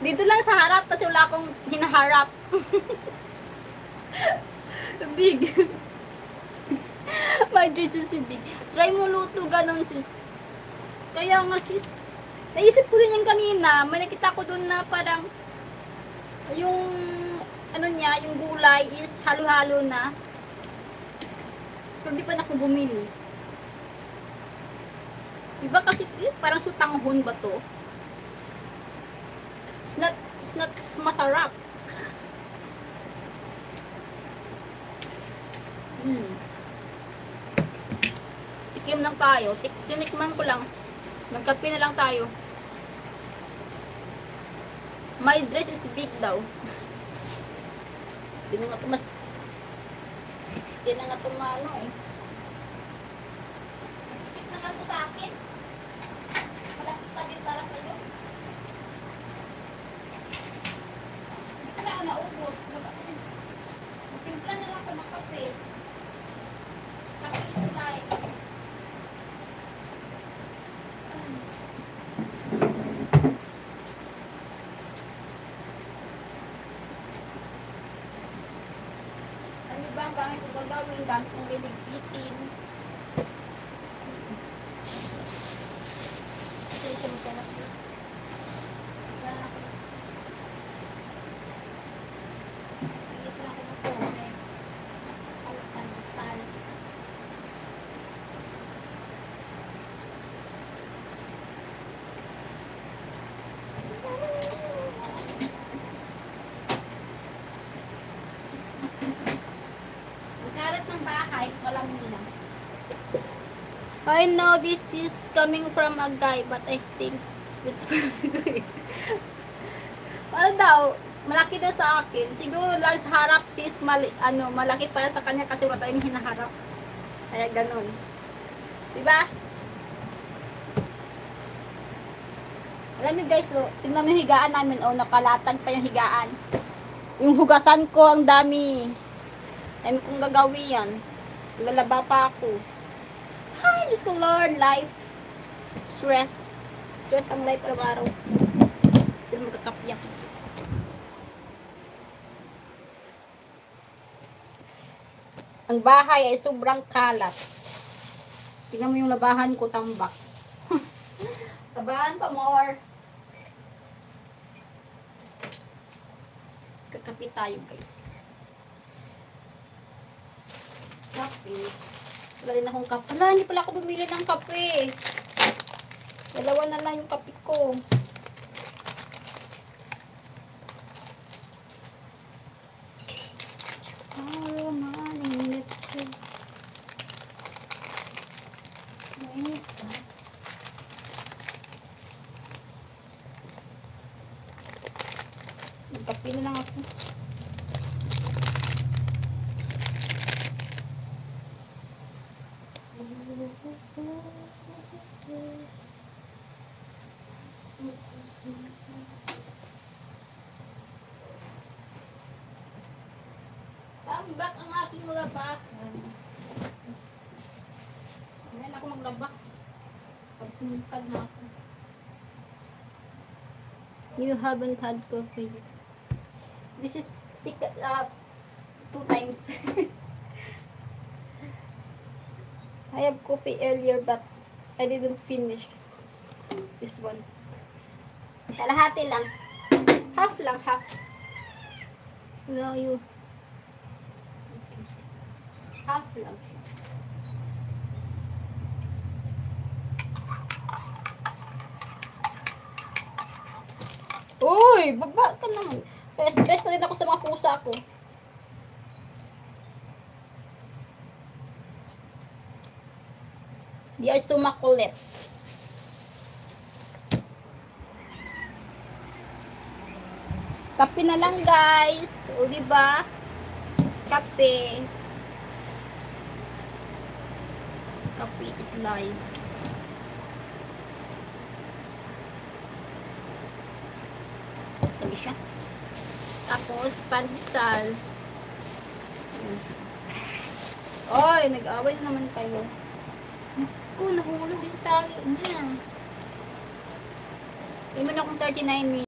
Dito lang sa harap kasi wala akong hinaharap. Big. My dress is big. Try mo luto ganon, sis. Kaya nga, sis. Naisip ko din yan kanina. May nakita ko dun na parang yung ano niya, yung gulay is halo-halo na. Pero di pa na ako bumili. Iba kasi, parang sutanghon ba to? It's not masarap. Tikim lang tayo. Tinikman ko lang. Nagkape na lang tayo. My dress is big daw. Hindi na nga tumano eh. Masipit na nga ito sa akin. Malapit pa din para sa'yo. Hindi ko na ako naubos. Magtimpla na lang ako ng kape. Kape is life. Ano ba ang gamit kong gagawin? Gamit kong liligpitin. I know this is coming from a guy, but I think it's perfect. Ano daw, malaki daw sa akin. Siguro lang sa harap, sis, malaki pa sa kanya kasi wala tayong hinaharap. Kaya ganun. Diba? Alam niyo guys, so, tingnan mo yung higaan namin. Oh, nakalatag pa yung higaan. Yung hugasan ko, ang dami. Dami kong gagawin yan. Lalaba pa ako. Ay, Diyos ko Lord, life. Stress. Stress ang life araw-araw. Pero magkakapyak. Ang bahay ay sobrang kalat. Tingnan mo yung labahan ko, tambak. Tabahan pa more. Kakape tayo guys. Kape. Wala rin akong kape. Wala, hindi pala ako bumili ng kape. Dalawa na lang yung kape ko. Tomorrow morning, let's see. Kape na lang ako. Tambak ang aking labahan. Ngayon ako maglaba. Pag sumipad na ako. You haven't had coffee yet. This is 2 times. I have coffee earlier but I didn't finish this one. Kalahati lang. Half lang, half. Wala you. Half lang. Uy! Baba ka naman. Stress na din ako sa mga pusa ko. They are so makulit. Kape na lang guys. O diba? Kape. Kape is life. Tabi siya. Tapos, pandesal. Oy, nag-away na naman kayo. Naku, nahulog yung tali niya. Iman akong 39 minutes.